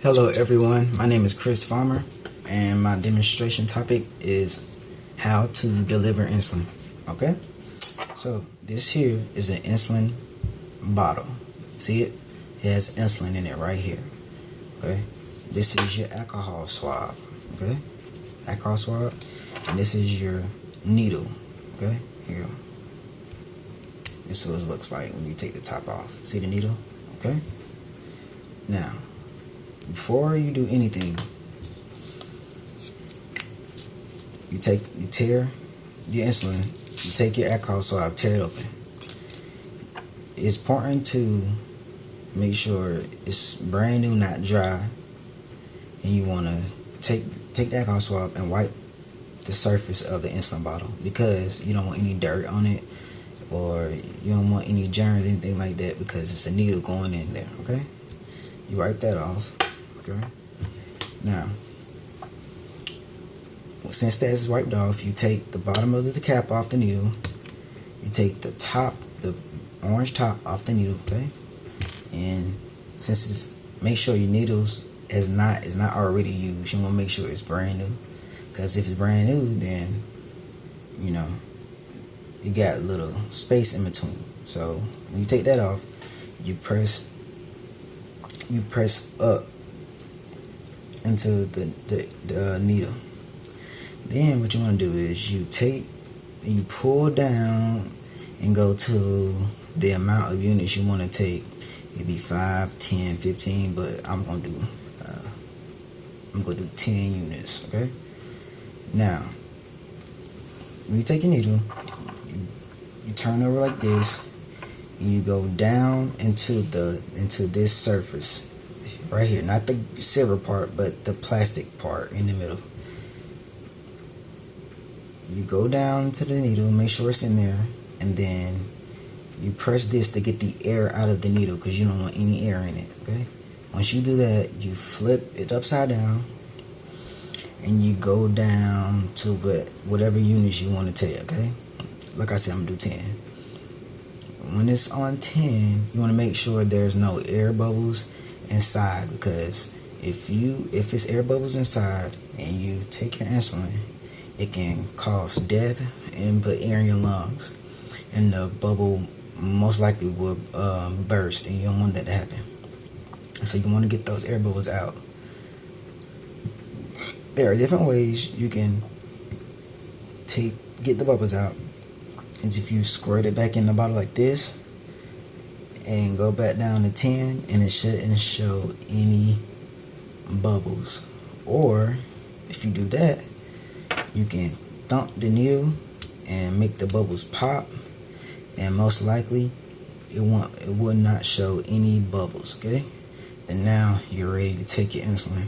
Hello everyone, my name is Chris Farmer and my demonstration topic is how to deliver insulin. Okay, so this here is an insulin bottle. See it? It has insulin in it right here. Okay, this is your alcohol swab. Okay, alcohol swab, and this is your needle. Okay, here. This is what it looks like when you take the top off. See the needle? Okay, now before you do anything, you tear your insulin, you take your alcohol swab, tear it open. It's important to make sure it's brand new, not dry, and you want to take the alcohol swab and wipe the surface of the insulin bottle because you don't want any dirt on it, or you don't want any germs, anything like that, because it's a needle going in there. Okay, you wipe that off. Okay, now since that is wiped off, you take the bottom of the cap off the needle, you take the orange top off the needle. Okay, and since it's, make sure your needles is not already used. You want to make sure it's brand new, because if it's brand new, then you know you got a little space in between. So when you take that off, you press up into the needle. Then what you want to do is you pull down and go to the amount of units you want to take. It'd be 5, 10, 15, but I'm gonna do 10 units. Okay. Now, when you take your needle, you turn over like this, and you go down into this surface right here, not the silver part, but the plastic part in the middle. You go down to the needle, make sure it's in there, and then you press this to get the air out of the needle, because you don't want any air in it. Okay. Once you do that, you flip it upside down, and you go down to whatever units you want to take. Okay. Like I said, I'm gonna do 10. When it's on 10, you want to make sure there's no air bubbles inside, because if it's air bubbles inside and you take your insulin, it can cause death and put air in your lungs, and the bubble most likely will burst, and you don't want that to happen. So you want to get those air bubbles out. There are different ways you can get the bubbles out. Is if you squirt it back in the bottle like this and go back down to 10, and it shouldn't show any bubbles. Or if you do that, you can thump the needle and make the bubbles pop, and most likely it will not show any bubbles. Okay, and now you're ready to take your insulin.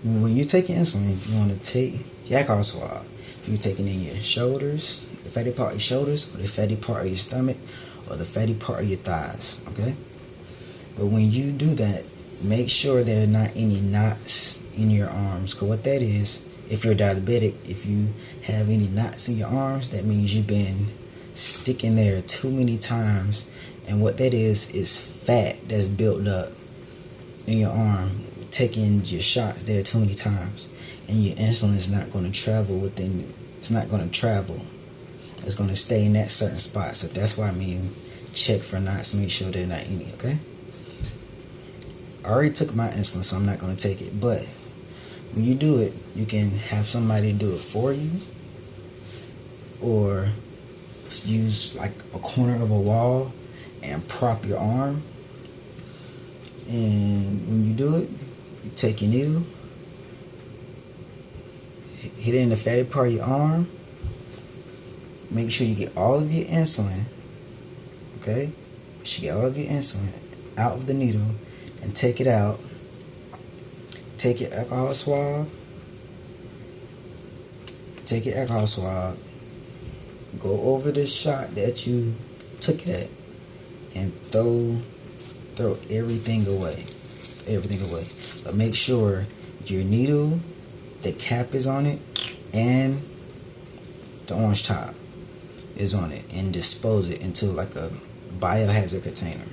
When you take your insulin, you want to take your alcohol swab. You take it in your shoulders, the fatty part of your shoulders, or the fatty part of your stomach, or the fatty part of your thighs. Okay, but when you do that, make sure there are not any knots in your arms, because what that is, if you're diabetic, if you have any knots in your arms, that means you've been sticking there too many times, and what that is fat that's built up in your arm, taking your shots there too many times, and your insulin is not going to travel within. It's not going to travel. It's going to stay in that certain spot. So that's why I mean, check for knots, make sure they're not any. Okay. I already took my insulin, so I'm not going to take it. But when you do it, you can have somebody do it for you, or use like a corner of a wall and prop your arm. And when you do it, you take your needle, hit it in the fatty part of your arm. Make sure you get all of your insulin. Okay? You should get all of your insulin out of the needle and take it out. Take your alcohol swab. Take your alcohol swab. Go over the shot that you took it at and throw everything away. Everything away. But make sure your needle, the cap is on it, and the orange top is on it, and dispose it into like a biohazard container.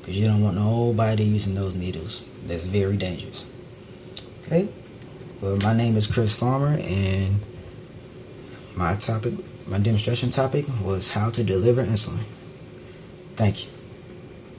because you don't want nobody using those needles. That's very dangerous. Okay? Well, my name is Chris Farmer, and my demonstration topic was how to deliver insulin. Thank you.